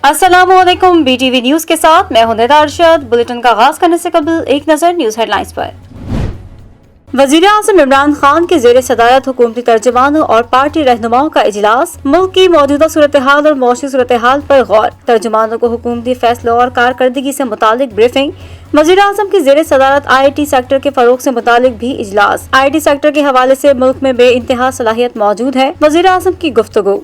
अस्सलामुअलैकुम। BTV news के साथ मैं हूं निदा अरशद। बुलेटिन का आगाज करने से कबल एक नजर न्यूज हेडलाइंस पर। वजीर आज़म इमरान खान के ज़ेरे सदारत हुकूमती तर्जुमानों और पार्टी रहनुमाओं का इजलास। मुल्क की मौजूदा सूरत हाल और मौशी सूरत हाल पर गौर। तर्जुमानों को हुकूमती फैसलों और कारकर्दगी से मुतालिक ब्रीफिंग। वजीर आज़म की ज़ेरे सदारत IT सेक्टर के फरोग से मुतालिक भी इजलास। IT सेक्टर के हवाले से मुल्क में बे इंतहा सलाहियत मौजूद है। वजीर आज़म की गुफ्तगू।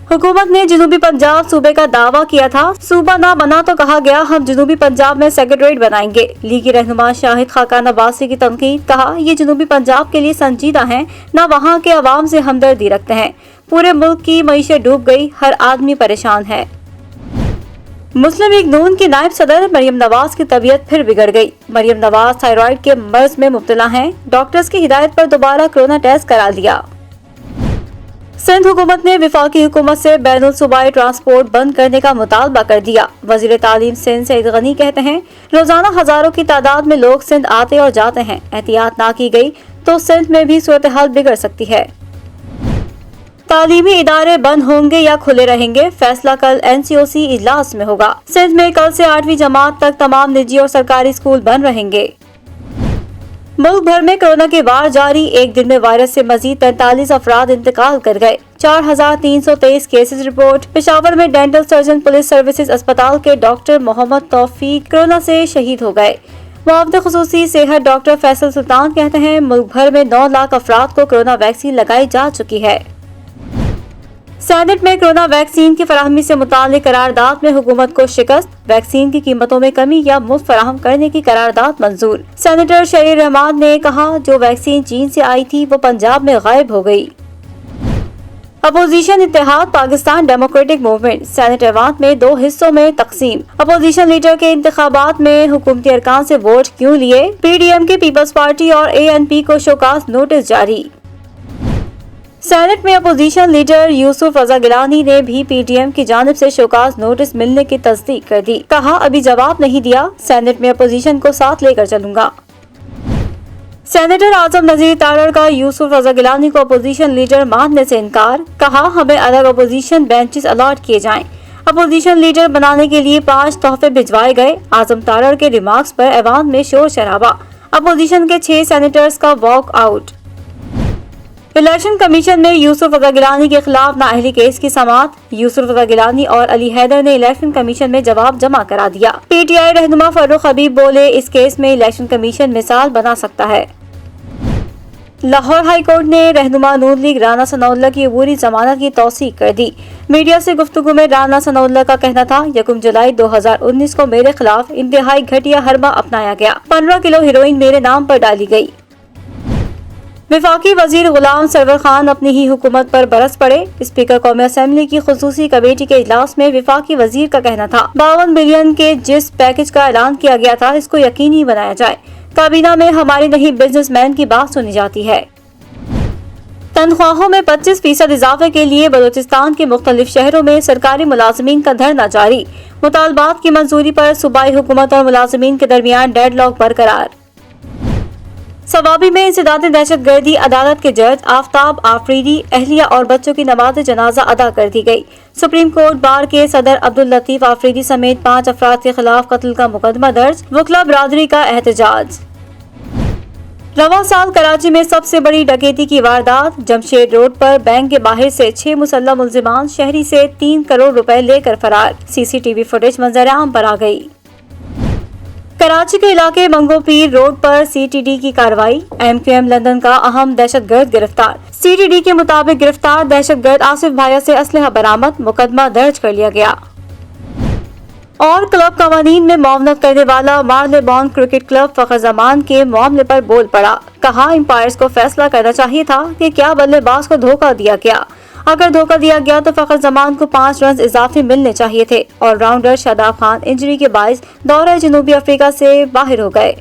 हुकूमत ने जनूबी पंजाब सूबे का दावा किया था। सूबा ना बना तो कहा गया हम जनूबी पंजाब में सेक्रेटरीट बनाएंगे। लीगी रहनुमा शाहिद खाकान अब्बासी की तनकीद। कहा ये जनूबी पंजाब के लिए संजीदा हैं, न वहाँ के अवाम से हमदर्दी रखते हैं। पूरे मुल्क की मईशत डूब गई, हर आदमी परेशान है। मुस्लिम लीग नून की नायब सदर मरियम नवाज की तबीयत फिर बिगड़ गई। मरियम नवाज थायराइड के मर्ज में मुब्तला हैं। डॉक्टर्स की हिदायत पर दोबारा कोरोना टेस्ट करा लिया। सिंध हुकूमत ने विफाकी हुकूमत से बैनुल सूबाई ट्रांसपोर्ट बंद करने का मुतालबा कर दिया। वजीर तालीम सिंध सईद गनी कहते हैं रोजाना हजारों की तादाद में लोग सिंध आते और जाते हैं। एहतियात ना की गई तो सिंध में भी सूरत हाल बिगड़ सकती है। तालीमी इदारे बंद होंगे या खुले रहेंगे, फैसला कल NCOC इजलास में होगा। सिंध में कल से 8वीं जमात तक तमाम निजी और सरकारी स्कूल बंद रहेंगे। मुल्क भर में कोरोना के वार जारी। एक दिन में वायरस से मजीद 43 अफराद इंतकाल कर गए। 4323 केसेस रिपोर्ट। पेशावर में डेंटल सर्जन पुलिस सर्विसेज अस्पताल के डॉक्टर मोहम्मद तौफीक कोरोना से शहीद हो गए। मुआवजे खुसूसी सेहत डॉक्टर फैसल सुल्तान कहते हैं मुल्क भर में 9 लाख अफराद को कोरोना वैक्सीन लगाई जा चुकी है। सेनेट में कोरोना वैक्सीन की फराहमी से मुताल्लिक करारदाद में हुकूमत को शिकस्त। वैक्सीन की कीमतों में कमी या मुफ्त फराहम करने की करारदाद मंजूर। सेनेटर शहीर रहमान ने कहा जो वैक्सीन चीन से आई थी वो पंजाब में गायब हो गई। अपोजिशन इत्तेहाद पाकिस्तान डेमोक्रेटिक मूवमेंट सेनेट ऐवान में 2 हिस्सों में तकसीम। अपोजिशन लीडर के इंतखाबात में हुकूमती अरकान से वोट क्यों लिए। PDM के पीपल्स पार्टी और ANP को शोकास नोटिस जारी। सेनेट में अपोजिशन लीडर यूसुफ रजा गिलानी ने भी PDM की जानिब से शोकास नोटिस मिलने की तस्दीक कर दी। कहा अभी जवाब नहीं दिया, सेनेट में अपोजिशन को साथ लेकर चलूंगा। सेनेटर आजम नजीर तारड़ का यूसुफ रजा गिलानी को अपोजिशन लीडर मानने से इनकार। कहा हमें अलग अपोजिशन बेंचेस अलॉट किए जाएं। अपोजिशन लीडर बनाने के लिए 5 तोहफे भिजवाए गए। आजम तारड़ के रिमार्क्स पर ऐवान में शोर शराबा। अपोजिशन के 6 सेनेटर्स का वॉक आउट। इलेक्शन कमीशन में यूसुफ रजा गिलानी के खिलाफ नाअहली केस की समाअत। यूसुफ रजा गिलानी और अली हैदर ने इलेक्शन कमीशन में जवाब जमा करा दिया। PTI रहनुमा फारूक हबीब बोले इस केस में इलेक्शन कमीशन मिसाल बना सकता है। लाहौर हाई कोर्ट ने रहनुमा नून लीग राना सनाउल्लाह की अबूरी जमानत की तौसीक कर दी। मीडिया से गुफ्तगू में राना सनाउल्लाह का कहना था 1 जुलाई 2019 को मेरे खिलाफ इंतहाई घटिया हरबा अपनाया गया। 15 किलो हेरोइन मेरे नाम पर डाली गई। विफाकी वजीर गुलाम सरवर खान अपनी ही हुकूमत पर बरस पड़े। स्पीकर कौमी असेंबली की खुसूसी कमेटी के इजलास में विफाकी वजीर का कहना था 52 बिलियन के जिस पैकेज का ऐलान किया गया था इसको यकीनी बनाया जाए। काबीना में हमारी नहीं बिजनेसमैन की बात सुनी जाती है। तनख्वाहों में 25% इजाफे के लिए बलूचिस्तान के मुख्तलिफ शहरों में सरकारी मुलाजमीन का धरना जारी। मुतालबात की मंजूरी पर सूबाई हुकूमत और मुलाजमीन के दरमियान डेडलॉक बरकरार। सवाबी में इंसदाद दहशत गर्दी अदालत के जज आफ्ताब आफरीदी अहलिया और बच्चों की नमाज जनाजा अदा कर दी गई। सुप्रीम कोर्ट बार के सदर अब्दुल लतीफ आफरीदी समेत 5 अफराद के खिलाफ कत्ल का मुकदमा दर्ज। वकला बरादरी का एहतजाज। रवा साल कराची में सबसे बड़ी डकैती की वारदात। जमशेद रोड पर बैंक के बाहर से 6 मुसल्लह मुल्जिमान शहरी से 3 करोड़ रुपए लेकर फरार। CCTV फुटेज मंजर-ए-आम पर आ गई। कराची के इलाके मंगोपीर रोड पर CTD की कार्रवाई। MQM लंदन का अहम दहशतगर्द गिरफ्तार। CTD के मुताबिक गिरफ्तार दहशतगर्द आसिफ भाया से असलहा बरामद। मुकदमा दर्ज कर लिया गया। और क्लब कवानीन में मुआवनत करने वाला मार्लेबॉन क्रिकेट क्लब फखर जमान के मामले पर बोल पड़ा। कहा एम्पायर्स को फैसला करना चाहिए था कि क्या बल्लेबाज को धोखा दिया गया। अगर धोखा दिया गया तो फखर जमान को 5 रन इजाफी मिलने चाहिए थे। ऑलराउंडर शादाब खान इंजरी के बायस दौरे जनूबी अफ्रीका से बाहर हो गए।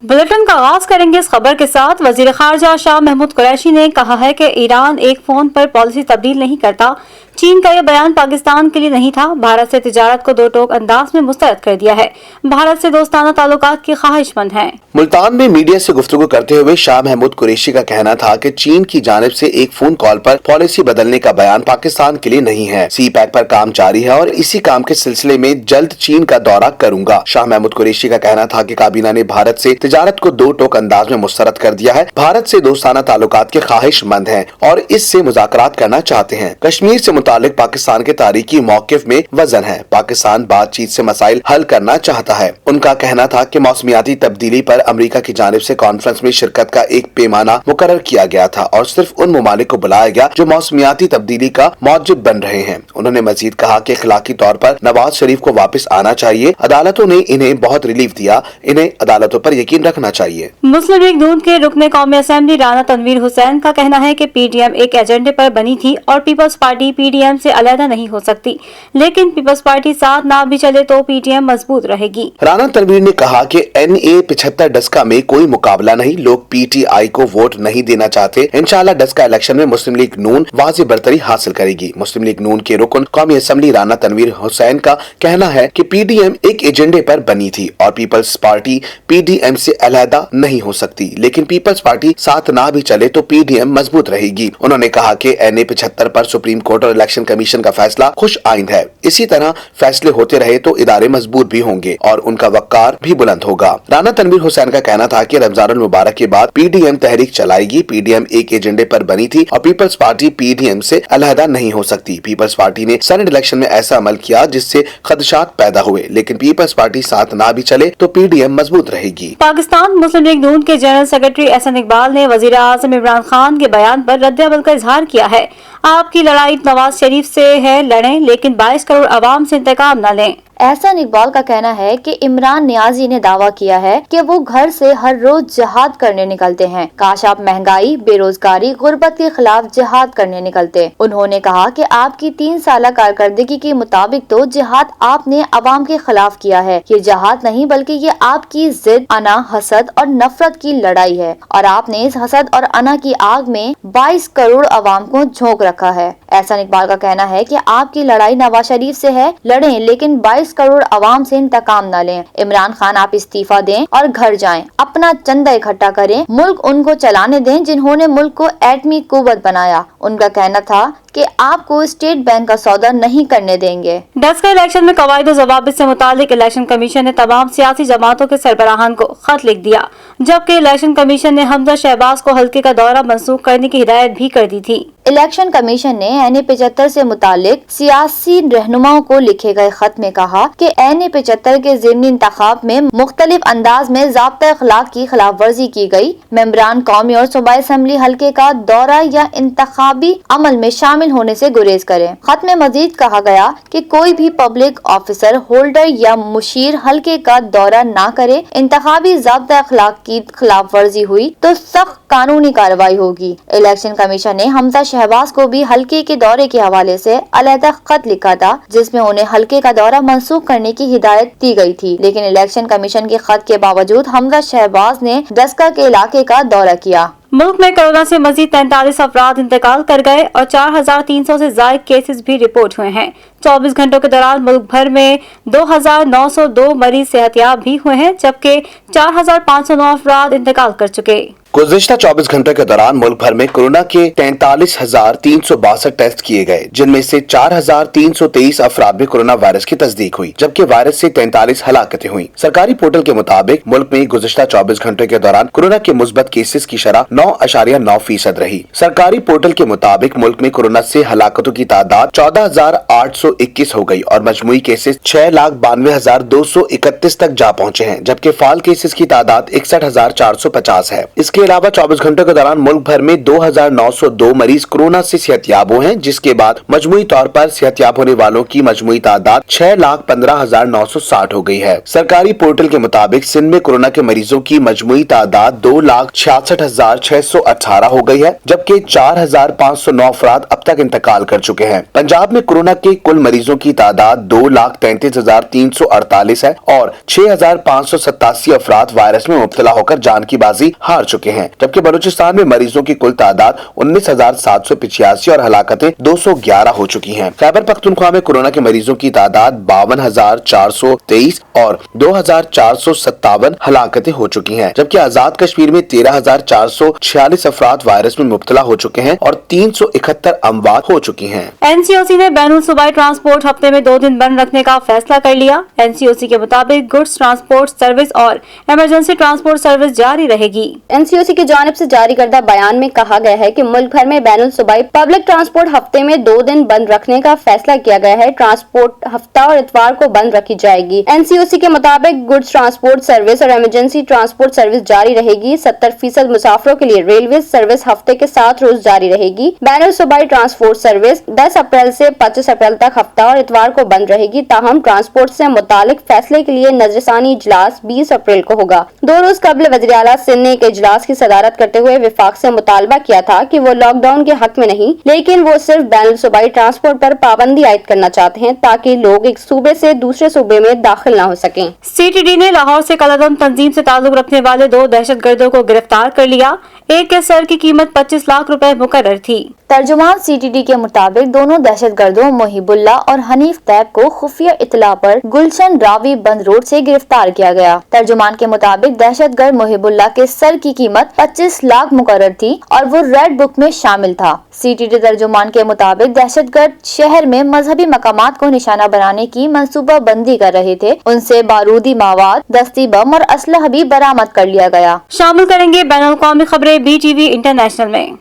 बुलेटिन का आगाज करेंगे इस खबर के साथ। वजीर खारजा शाह महमूद कुरैशी ने कहा है कि ईरान एक फोन पर पॉलिसी तब्दील नहीं करता। चीन का यह बयान पाकिस्तान के लिए नहीं था। भारत से तिजारत को दो टोक अंदाज में मुस्तरद कर दिया है। भारत से दोस्ताना ताल्लुकात की ख्वाहिशमंद है। मुल्तान में मीडिया से गुफ्तगू करते हुए शाह महमूद कुरैशी का कहना था कि चीन की जानिब से एक फोन कॉल पर पॉलिसी बदलने का बयान पाकिस्तान के लिए नहीं है। सी पैक पर काम जारी है और इसी काम के सिलसिले में जल्द चीन का दौरा करूंगा। शाह महमूद कुरैशी का कहना था कि काबीना ने भारत से तिजारत को दो टोक अंदाज में मुस्तरद कर दिया है। भारत से दोस्ताना ताल्लुकात के ख्वाहिशमंद हैं और इससे मुज़ाकरात करना चाहते हैं। कश्मीर से मुतालिक पाकिस्तान के तारीखी मौकिफ में वजन है। पाकिस्तान बातचीत से मसाइल हल करना चाहता है। उनका कहना था कि मौसमियाती तब्दीली पर अमेरिका की जानिब से कॉन्फ्रेंस में शिरकत का एक पैमाना मुकर्रर किया गया था और सिर्फ उन ममालिक को बुलाया गया जो मौसमियाती तब्दीली का मौजिब बन रहे हैं। उन्होंने मजीद कहा कि अखलाकी तौर पर नवाज शरीफ को वापस आना चाहिए। अदालतों ने इन्हें बहुत रिलीफ दिया, इन्हें अदालतों पर यकीन रखना चाहिए। मुस्लिम लीग नून के रुकने कौमी असेंबली राना तनवीर हुसैन का कहना है कि पीडीएम एक एजेंडे पर बनी थी और पीपल्स पार्टी पीडीएम से अलहदा नहीं हो सकती, लेकिन पीपल्स पार्टी साथ ना भी चले तो पीडीएम मजबूत रहेगी। राना तनवीर ने कहा कि NA 75 डस्का में कोई मुकाबला नहीं, लोग PTI को वोट नहीं देना चाहते। इंशाल्लाह डस्का इलेक्शन में मुस्लिम लीग नून वाज़ेह बरतरी हासिल करेगी। मुस्लिम लीग नून के रुकन कौमी असेंबली राना तनवीर हुसैन का कहना है कि पीडीएम एक एजेंडे पर बनी थी और पीपल्स पार्टी पीडीएम से अलहदा नहीं हो सकती, लेकिन पीपल्स पार्टी साथ ना भी चले तो पीडीएम मजबूत रहेगी। उन्होंने कहा कि NA 75 पर सुप्रीम कोर्ट और इलेक्शन कमीशन का फैसला खुश आइंद है। इसी तरह फैसले होते रहे तो इदारे मजबूत भी होंगे और उनका वक़ार भी बुलंद होगा। राना तनवीर हुसैन का कहना था कि रमजानुल मुबारक के बाद पीडीएम तहरीक चलाएगी। पीडीएम एक एजेंडे पर बनी थी और पीपल्स पार्टी पीडीएम से अलहदा नहीं हो सकती। पीपल्स पार्टी ने सेनेट इलेक्शन में ऐसा अमल किया जिससे खदशात पैदा हुए, लेकिन पीपल्स पार्टी साथ ना भी चले तो पीडीएम मजबूत रहेगी। पाकिस्तान मुस्लिम लीग नून के जनरल सेक्रेटरी एहसन इकबाल ने वजीर आज़म इमरान खान के बयान पर रद्द-ए-अमल का इजहार किया है। आपकी लड़ाई नवाज शरीफ से है, लड़ें लेकिन 22 करोड़ आवाम से इंतकाम न लें। एहसन इकबाल का कहना है कि इमरान नियाजी ने दावा किया है कि वो घर से हर रोज जिहाद करने निकलते हैं। काश आप महंगाई, बेरोजगारी, गुर्बत के खिलाफ जिहाद करने निकलते। उन्होंने कहा कि आपकी 3 साल कारकर्दगी के मुताबिक तो जिहाद आपने अवाम के खिलाफ किया है। ये जिहाद नहीं बल्कि ये आपकी जिद, अना, हसद और नफरत की लड़ाई है और आपने इस हसद और अना की आग में 22 करोड़ अवाम को झोंक रखा है। एहसन इकबाल का कहना है कि आपकी लड़ाई नवाज शरीफ से है, लड़ें लेकिन 22 करोड़ अवाम से इंतकाम न लें। इमरान खान आप इस्तीफा दें और घर जाएं, अपना चंदा इकट्ठा करें, मुल्क उनको चलाने दें जिन्होंने मुल्क को एटमी कुव्वत बनाया। उनका कहना था कि आपको स्टेट बैंक का सौदा नहीं करने देंगे। डस्का इलेक्शन में कवायद और ज़वाबित से मुतालिक इलेक्शन कमीशन ने तमाम सियासी जमातों के सरबराहान को खत लिख दिया, जबकि इलेक्शन कमीशन ने हमजा शहबाज को हल्के का दौरा मंसूख करने की हिदायत भी कर दी थी। इलेक्शन कमीशन ने NA 75 से मुतालिक सियासी रहनुमाओं को लिखे गए खत में कहा कि NA 75 के ज़िमनी इंतखाब में मुख्तलिफ अंदाज में ज़ाब्ता अखलाक की खिलाफ वर्जी की गई। मेंबरान कौमी और सूबाई असेंबली हल्के का दौरा या इंतखाबी अमल में शामिल होने से गुरेज करें। खत में मजीद कहा गया कि कोई भी पब्लिक ऑफिसर, होल्डर या मुशीर हल्के का दौरा ना करे। इंतखाबी ज़ाब्ता अखलाक की खिलाफ वर्जी हुई तो सख्त कानूनी कार्रवाई होगी। इलेक्शन कमीशन ने हमजा शहबाज को भी हल्के के दौरे के हवाले से अलहदा खत लिखा था, जिसमें उन्हें हल्के का दौरा मंसूख करने की हिदायत दी गई थी, लेकिन इलेक्शन कमीशन के खत के बावजूद हमजा शहबाज ने डस्का के इलाके का दौरा किया। मुल्क में कोरोना से मजीद 43 अफराद इंतकाल कर गए और 4300 से ज़ायद केसेस भी रिपोर्ट हुए हैं। 24 घंटों के दौरान मुल्क भर में 2902 मरीज सेहतयाब भी हुए हैं, जबकि 4509 अफराद इंतकाल कर चुके। गुज़िश्ता 24 घंटों के दौरान मुल्क भर में कोरोना के 43,362 टेस्ट किए गए, जिनमें से 4,323 अफराद में कोरोना वायरस की तस्दीक हुई, जबकि वायरस से 43 हलाकतें हुई। सरकारी पोर्टल के मुताबिक मुल्क में गुज़िश्ता 24 घंटों के दौरान कोरोना के मुस्बत केसेस की शरह 9.9% रही। सरकारी पोर्टल के मुताबिक मुल्क में कोरोना से हलाकतों की तादाद 14,821 हो गई और मजमूई केसेस 6,92,231 तक जा पहुँचे हैं, जबकि फाल केसेस की तादाद 61,450 है। इसके इसके अलावा 24 घंटों के दौरान मुल्क भर में 2902 मरीज कोरोना से सेहतयाब हुए हैं, जिसके बाद मजमूई तौर पर सेहतयाब होने वालों की मजमूई तादाद 6,15,960 हो गई है। सरकारी पोर्टल के मुताबिक सिंध में कोरोना के मरीजों की मजमूई तादाद 2,66,618 हो गई है, जबकि 4,509 अफराद अब तक इंतकाल कर चुके हैं। पंजाब में कोरोना के कुल मरीजों की तादाद 2,33,348 है और 6,587 अफराद वायरस में मुब्तला होकर जान की बाजी हार चुके हैं, जबकि बलूचिस्तान में मरीजों की कुल तादाद 19,785 और हलाकतें 211 हो चुकी हैं। खैबर पख्तूनख्वा में कोरोना के मरीजों की तादाद 52,423 और 2,457 हलाकतें हो चुकी हैं, जबकि आजाद कश्मीर में 13,446 अफराद वायरस में मुब्तला हो चुके हैं और 371 अमवात हो चुकी हैं। एनसीओसी ने बैनुल सूबाई ट्रांसपोर्ट हफ्ते में 2 दिन बंद रखने का फैसला कर लिया। एनसीओसी के मुताबिक गुड्स ट्रांसपोर्ट सर्विस और इमरजेंसी ट्रांसपोर्ट सर्विस जारी रहेगी। एनसीओसी की जानिब से जारी करदा बयान में कहा गया है कि मुल्क भर में बैनुल सूबाई पब्लिक ट्रांसपोर्ट हफ्ते में 2 दिन बंद रखने का फैसला किया गया है। ट्रांसपोर्ट हफ्ता और इतवार को बंद रखी जाएगी। एनसीओसी के मुताबिक गुड्स ट्रांसपोर्ट सर्विस और इमरजेंसी ट्रांसपोर्ट सर्विस जारी रहेगी। 70% मुसाफिरों के लिए रेलवे सर्विस हफ्ते के 7 रोज जारी रहेगी। बैनुल सूबाई ट्रांसपोर्ट सर्विस 10 अप्रैल से 25 अप्रैल तक हफ्ता और इतवार को बंद रहेगी। ताहम ट्रांसपोर्ट से मुतालिक फैसले के लिए नजरसानी इजलास 20 अप्रैल को होगा। 2 रोज कबल वज़ीर आला सिंध ने एक इजलास की सदारत करते हुए विफाक से मुतालबा किया था कि वो लॉकडाउन के हक में नहीं, लेकिन वो सिर्फ बैनुल सूबाई ट्रांसपोर्ट पर पाबंदी आयद करना चाहते हैं ताकि लोग एक सूबे से दूसरे सूबे में दाखिल न हो सकें। सीटीडी ने लाहौर से कलअदम तंजीम से ताल्लुक रखने वाले 2 दहशतगर्दों को गिरफ्तार कर लिया। एक के सर की कीमत 25 लाख रुपए मुकर्रर थी। तर्जुमान सीटीडी के मुताबिक दोनों दहशतगर्दों मोहिबुल्ला और हनीफ तैब को खुफिया इतला पर गुलशन रावी बंद रोड से गिरफ्तार किया गया। तर्जुमान के मुताबिक दहशतगर्द मोहिबुल्ला के सर की कीमत 25 लाख मुकर्रर थी और वो रेड बुक में शामिल था। सीटीडी तर्जुमान के मुताबिक दहशतगर्द शहर में मजहबी मकामात को निशाना बनाने की मंसूबा बंदी कर रहे थे। उनसे बारूदी मवाद, दस्ती बम और असलहा भी बरामद कर लिया गया। शामिल करेंगे बैनुल अक़वामी खबरें BTV इंटरनेशनल में।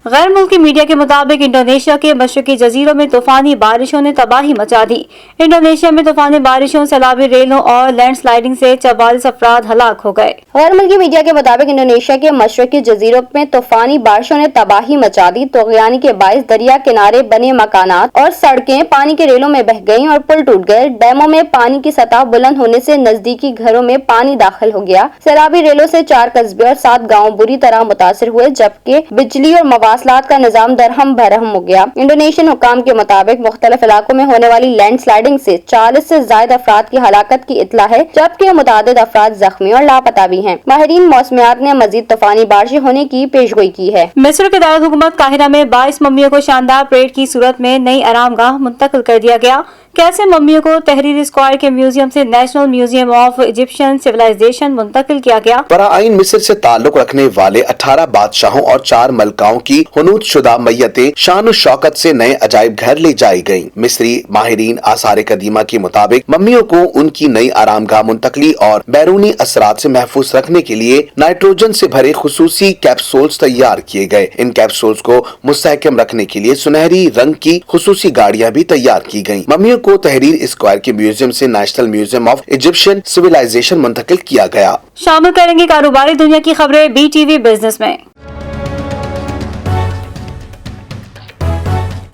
गैर मुल्की मीडिया के मुताबिक इंडोनेशिया के मशरकी जजीरों में तूफानी बारिशों ने तबाही मचा दी। इंडोनेशिया में तूफानी बारिशों, सैलाबी रेलों और लैंडस्लाइडिंग से 44 अफराद हलाक हो गए। गैर मुल्की मीडिया के मुताबिक इंडोनेशिया के मशरकी जजीरों में तूफानी बारिशों ने तबाही मचा दी। तूफ़ान के बाइस दरिया किनारे बने मकानात और सड़कें पानी के रेलों में बह गईं और पुल टूट गए। डैमों में पानी की सतह बुलंद होने से नजदीकी घरों में पानी दाखिल हो गया। सैलाबी रेलों से 4 कस्बे और 7 गाँव बुरी तरह मुतासर हुए, जबकि बिजली और मवासलात का निजाम दरहम बरहम हो गया। इंडोनेशियन हुकाम के मुताबिक मुख्तलिफ इलाकों में होने वाली लैंडस्लाइडिंग से 40 से ज्यादा अफराद की हलाकत की इतला है, जबकि मुतादिद अफराद जख्मी और लापता भी हैं। माहिरीन मौसमियात ने मजीद तूफानी बारिशें होने की पेशगोई की है। मिस्र के दारुल हुकूमत काहिरा में 22 मम्मियों को शानदार परेड की सूरत में नई आरामगाह मुंतकिल कर दिया गया। कैसे मम्मियों को तहरीर स्क्वायर के म्यूजियम से national museum of Egyptian civilisation मुंतकिल किया गया। बराइन मिस्र से ताल्लुक रखने वाले 18 बादशाहों और 4 मलकाओं की हुनूद शुदा मैयतें शान शौकत से नए अजायब घर ले जाई गयी। मिस्री माहिरीन आसार कदीमा के मुताबिक मम्मियों को उनकी नई आरामगाह मुंतकली और बैरूनी असरात से महफूज रखने के लिए नाइट्रोजन से भरे खुसूसी कैप्सूल्स तैयार किए गए। इन कैप्सूल्स को मुस्तहकम रखने के लिए सुनहरी रंग की खुसूसी गाड़ियां भी तैयार की गयी। मम्मियों को तहरीर स्क्वायर के म्यूजियम से national museum of Egyptian civilisation मुंतकिल किया गया। शामिल करेंगे कारोबारी दुनिया की खबरें BTV बिजनेस में।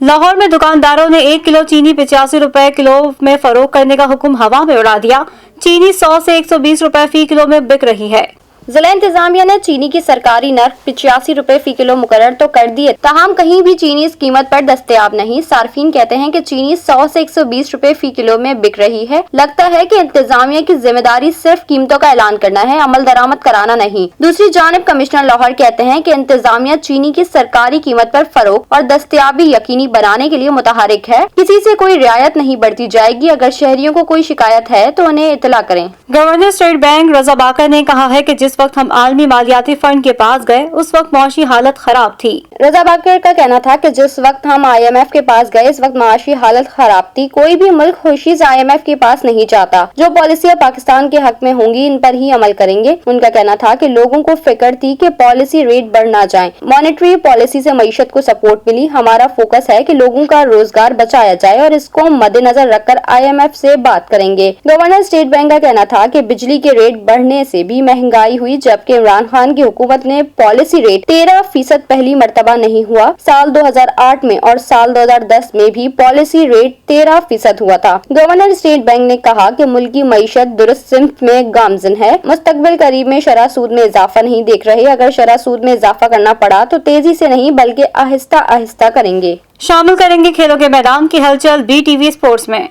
लाहौर में दुकानदारों ने 1 किलो चीनी 85 रुपए किलो में फरोख्त करने का हुक्म हवा में उड़ा दिया। चीनी 100 से 120 रुपए फी किलो में बिक रही है। जिला इंतजामिया ने चीनी की सरकारी नर्ख 85 रुपए फी किलो मुकर्रर तो कर दिए, ताहम कहीं भी चीनी इस कीमत पर दस्तयाब नहीं। सार्फिन कहते हैं कि चीनी 100 से 120 रुपए फी किलो में बिक रही है। लगता है कि इंतजामिया की जिम्मेदारी सिर्फ कीमतों का ऐलान करना है, अमल दरामद कराना नहीं। दूसरी जानिब कमिश्नर लाहौर कहते हैं कि इंतजामिया चीनी की सरकारी कीमत पर फरोख्त और दस्तयाबी यकीनी बनाने के लिए मुतहरिक है। किसी से कोई रियायत नहीं बरती जाएगी। अगर शहरियों को कोई शिकायत है तो उन्हें इतला करें। गवर्नर स्टेट बैंक रजा बाकर ने कहा है कि जिस जिस वक्त हम आलमी मालियाती फंड के पास गए उस वक्त माशी हालत खराब थी। रजा बाकर का कहना था कि जिस वक्त हम IMF के पास गए इस वक्त माशी हालत खराब थी। कोई भी मुल्क खुशी IMF के पास नहीं जाता। जो पॉलिसियां पाकिस्तान के हक में होंगी इन पर ही अमल करेंगे। उनका कहना था कि लोगों को फिक्र थी कि पॉलिसी रेट बढ़ ना जाए। मॉनेटरी पॉलिसी से मईशत को सपोर्ट मिली। हमारा फोकस है कि लोगों का रोजगार बचाया जाए और इसको मद्देनजर रखकर IMF से बात करेंगे। गवर्नर स्टेट बैंक का कहना था कि बिजली के रेट बढ़ने से भी महंगाई हुई, जबकि इमरान खान की हुकूमत ने पॉलिसी रेट 13% पहली मर्तबा नहीं हुआ। साल 2008 में और साल 2010 में भी पॉलिसी रेट 13% हुआ था। गवर्नर स्टेट बैंक ने कहा कि मुल्क की मईशत दुरुस्त सिमत में गामजन है। मुस्तकबिल करीब में शरह सूद में इजाफा नहीं देख रहे। अगर शरह सूद में इजाफा करना पड़ा तो तेजी से नहीं बल्कि आहिस्ता आहिस्ता करेंगे। शामिल करेंगे खेलों के मैदान की हलचल BTV स्पोर्ट्स में।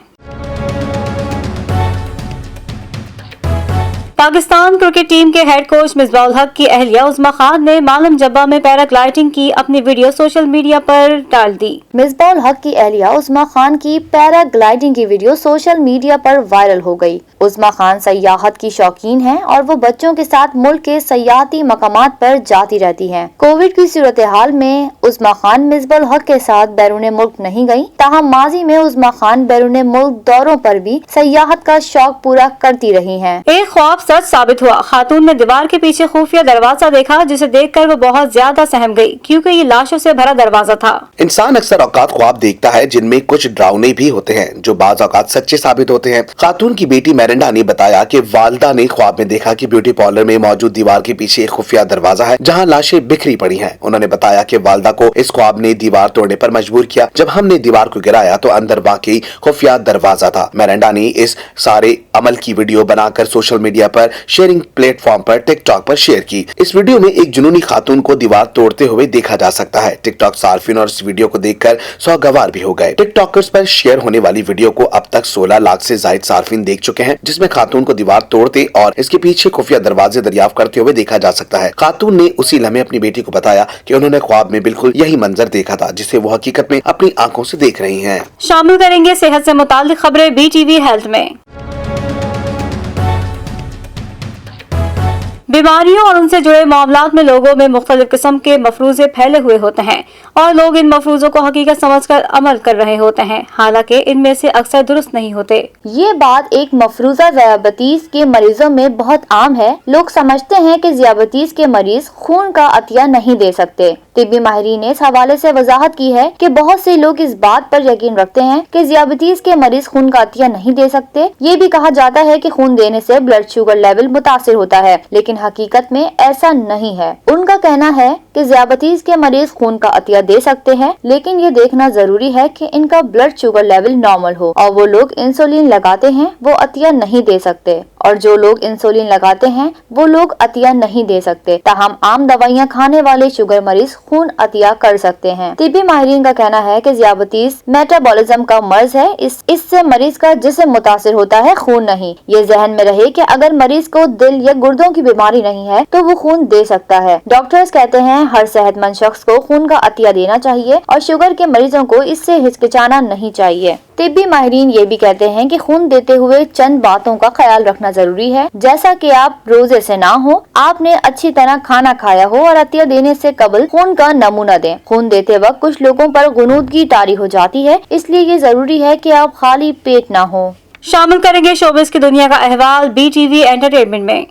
पाकिस्तान क्रिकेट टीम के हेड कोच मिसबाउल हक की अहलिया उस्मा खान ने मालम जब्बा में पैराग्लाइडिंग की अपनी वीडियो सोशल मीडिया पर डाल दी। मिसबाउल हक की अहलिया उस्मा खान की पैराग्लाइडिंग की वीडियो सोशल मीडिया पर वायरल हो गई। उस्मा खान सयाहत की शौकीन हैं और वो बच्चों के साथ मुल्क के सयाहती मकामात पर जाती रहती हैं। कोविड की सूरत हाल में उस्मा खान मिसबाउल हक के साथ बैरून मुल्क नहीं गयी। ताहम माजी में उस्मा खान बैरून मुल्क दौरों पर भी सयाहत का शौक पूरा करती रही हैं। एक ख्वाब सच साबित हुआ। खातून ने दीवार के पीछे खुफिया दरवाजा देखा जिसे देखकर वो बहुत ज्यादा सहम गई क्योंकि ये लाशों से भरा दरवाजा था। इंसान अक्सर औकात ख्वाब देखता है जिनमें कुछ डरावने भी होते हैं जो बाज औकात सच्चे साबित होते हैं। खातून की बेटी मैरिंडा ने बताया कि वालिदा ने ख्वाब में देखा कि ब्यूटी पार्लर में मौजूद दीवार के पीछे एक खुफिया दरवाजा है जहां लाशें बिखरी पड़ी हैं। उन्होंने बताया कि वालिदा को इस ख्वाब ने दीवार तोड़ने पर मजबूर किया। जब हमने दीवार को गिराया तो अंदर वाकई खुफिया दरवाजा था। मैरिंडा ने इस सारे अमल की वीडियो बनाकर सोशल मीडिया पर शेयरिंग प्लेटफॉर्म पर टिकटॉक पर शेयर की। इस वीडियो में एक जुनूनी खातून को दीवार तोड़ते हुए देखा जा सकता है। टिकटॉक सार्फिन और इस वीडियो को देखकर सौगवार भी हो गए। टिकटॉकर्स पर शेयर होने वाली वीडियो को अब तक 16 लाख से ज्यादा सार्फिन देख चुके हैं, जिसमें खातून को दीवार तोड़ते और इसके पीछे खुफिया दरवाजे दरियाफ्त करते हुए देखा जा सकता है। खातून ने उसी लम्हे अपनी बेटी को बताया कि उन्होंने ख्वाब में बिल्कुल यही मंजर देखा था जिसे वो हकीकत में अपनी आंखों से देख रही हैं। शामिल करेंगे सेहत से मुताल्लिक खबरें BTV हेल्थ में। बीमारियों और उनसे जुड़े मामलात में लोगों में मुख्तलिफ किस्म के मफरूजे फैले हुए होते हैं और लोग इन मफरूजों को हकीकत समझकर अमल कर रहे होते हैं, हालांकि इनमें से अक्सर दुरुस्त नहीं होते। ये बात एक मफरूजा ज़ियाबतीस के मरीजों में बहुत आम है। लोग समझते हैं कि ज़ियाबतीस के मरीज खून का अतिया नहीं दे सकते। तिब्बी माहिरीन ने इस हवाले से वजाहत की है कि बहुत से लोग इस बात पर यकीन रखते हैं कि ज़ियाबतीस के मरीज खून का अतिया नहीं दे सकते। ये भी कहा जाता है कि खून देने से ब्लड शुगर लेवल मुतासिर होता है, लेकिन हकीकत में ऐसा नहीं है। उनका कहना है कि ज़ियाबतीस के मरीज खून का अतिया दे सकते हैं, लेकिन ये देखना जरूरी है कि इनका ब्लड शुगर लेवल नॉर्मल हो। और वो लोग इंसुलिन लगाते हैं वो अतिया नहीं दे सकते, और जो लोग इंसुलिन लगाते हैं वो लोग अतिया नहीं दे सकते। ताहम आम दवाइयाँ खाने वाले शुगर मरीज खून अतिया कर सकते हैं। तिब्बी माहिरीन का कहना है कि ज़ियाबतीस मेटाबॉलिज्म का मर्ज है। इससे मरीज का जिस्म मुतासिर होता है, खून नहीं। ये जहन में रहे कि अगर मरीज को दिल या गुर्दों की बीमारी नहीं है तो वो खून दे सकता है। डॉक्टर्स कहते हैं हर सेहतमंद शख्स को खून का अतिया देना चाहिए और शुगर के मरीजों को इससे हिचकिचाना नहीं चाहिए। तिब्बी माहिरीन ये भी कहते हैं कि खून देते हुए चंद बातों का ख्याल रखना जरूरी है, जैसा कि आप रोजे से ना हो, आपने अच्छी तरह खाना खाया हो और अतिया देने से कबल खून का नमूना दें। खून देते वक्त कुछ लोगों पर गुनूदगी तारी हो जाती है, इसलिए ये जरूरी है कि आप खाली पेट ना हो। शामिल करेंगे शोबिस की दुनिया का अहवाल BTV एंटरटेनमेंट में।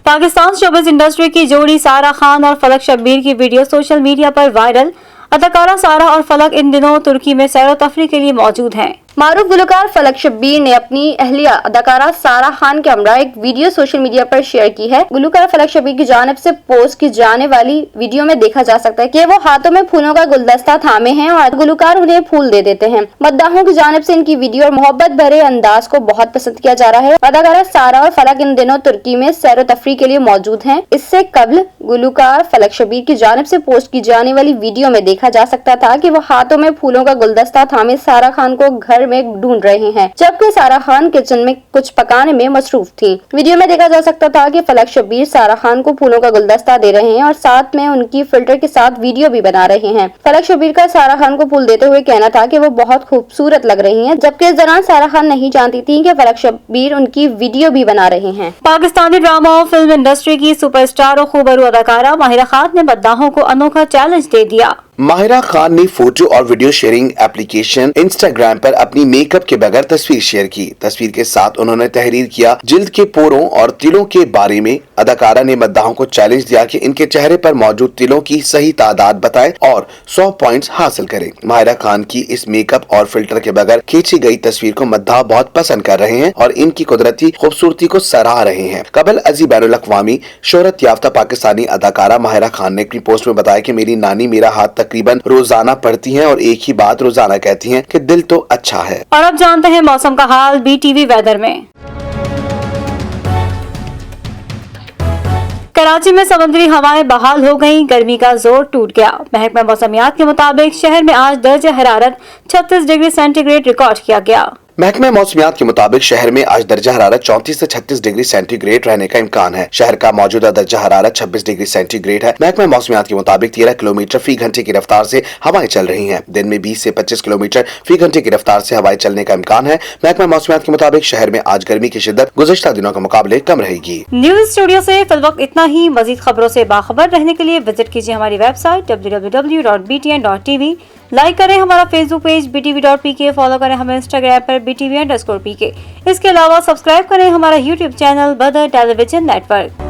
पाकिस्तान शोबिस इंडस्ट्री की जोड़ी सारा खान और फलक शब्बीर की वीडियो सोशल मीडिया पर वायरल। अदाकारा सारा और फलक इन दिनों तुर्की में सैर व तफरीह के लिए मौजूद हैं। मारूफ गुलकार फलक शब्बीर ने अपनी अहलिया अदाकारा सारा खान के हमरा एक वीडियो सोशल मीडिया पर शेयर की है। गुलकार फलक शब्बीर की जानिब से पोस्ट की जाने वाली वीडियो में देखा जा सकता है कि वो हाथों में फूलों का गुलदस्ता थामे हैं और गुलकार उन्हें फूल दे देते हैं। मद्दाहों की जानिब से इनकी वीडियो और मोहब्बत भरे अंदाज को बहुत पसंद किया जा रहा है। अदाकारा सारा और फलक इन दिनों तुर्की में सैर व तफरीह के लिए मौजूद हैं। इससे कबल गुलकार फलक शब्बीर की जानिब से पोस्ट की जाने वाली वीडियो में देखा जा सकता था कि वो हाथों में फूलों का गुलदस्ता थामे सारा खान को घर घर में ढूंढ रहे हैं, जबकि सारा खान किचन में कुछ पकाने में मसरूफ थी। वीडियो में देखा जा सकता था कि फलक शब्बीर सारा खान को फूलों का गुलदस्ता दे रहे हैं और साथ में उनकी फिल्टर के साथ वीडियो भी बना रहे हैं। फलक शब्बीर का सारा खान को फूल देते हुए कहना था कि वो बहुत खूबसूरत लग रही हैं, जबकि इस दौरान सारा खान नहीं जानती थी कि फलक शब्बीर उनकी वीडियो भी बना रहे हैं। पाकिस्तानी ड्रामा और फिल्म इंडस्ट्री की सुपरस्टार और खूबरू अदाकारा माहिरा खान ने मद्दाहों को अनोखा चैलेंज दे दिया। माहिरा खान ने फोटो और वीडियो शेयरिंग एप्लीकेशन इंस्टाग्राम पर अपनी मेकअप के बगैर तस्वीर शेयर की। तस्वीर के साथ उन्होंने तहरीर किया जिल्द के पोरों और तिलों के बारे में। अदाकारा ने मद्दाहों को चैलेंज दिया कि इनके चेहरे पर मौजूद तिलों की सही तादाद बताएं और 100 पॉइंट्स हासिल करें। माहिरा खान की इस मेकअप और फिल्टर के बगैर खींची गई तस्वीर को मद्दाह बहुत पसंद कर रहे हैं और इनकी कुदरती खूबसूरती को सराह रहे हैं। कबल अजी बैनुल अक़वामी शोहरत याफ्ता पाकिस्तानी अदाकारा माहिरा खान ने अपनी पोस्ट में बताया कि मेरी नानी मेरा हाथ तकरीबन रोजाना पढ़ती हैं और एक ही बात रोजाना कहती हैं कि दिल तो अच्छा है। और अब जानते हैं मौसम का हाल BTV वेदर में। कराची में समुद्री हवाएं बहाल हो गईं, गर्मी का जोर टूट गया। महकमा मौसमियात के मुताबिक शहर में आज दर्जा हरारत 36 डिग्री सेंटीग्रेड रिकॉर्ड किया गया। महकमा मौसमियात के मुताबिक शहर में आज दर्जा हरारत 34 से 36 डिग्री सेंटीग्रेड रहने का इम्कान है। शहर का मौजूदा दर्जा हरारत 26 डिग्री सेंटीग्रेड है। महकमा मौसमियात के मुताबिक 13 किलोमीटर फी घंटे की रफ्तार से हवाएं चल रही हैं। दिन में 20 से 25 किलोमीटर फी घंटे की रफ्तार से हवाएं चलने का इम्कान है। महकमा मौसमियात के मुताबिक शहर में आज गर्मी की शिद्दत गुज़श्ता दिनों के मुकाबले कम रहेगी। न्यूज स्टूडियो से फिलवक्त इतना ही। मजीद खबरों से बाखबर रहने के लिए विजिट कीजिए हमारी वेबसाइट www.btn.tv। लाइक करें हमारा फेसबुक पेज btv.pk, फॉलो करें हमें इंस्टाग्राम पर btv_pk। इसके अलावा सब्सक्राइब करें हमारा यूट्यूब चैनल बदर टेलीविजन नेटवर्क।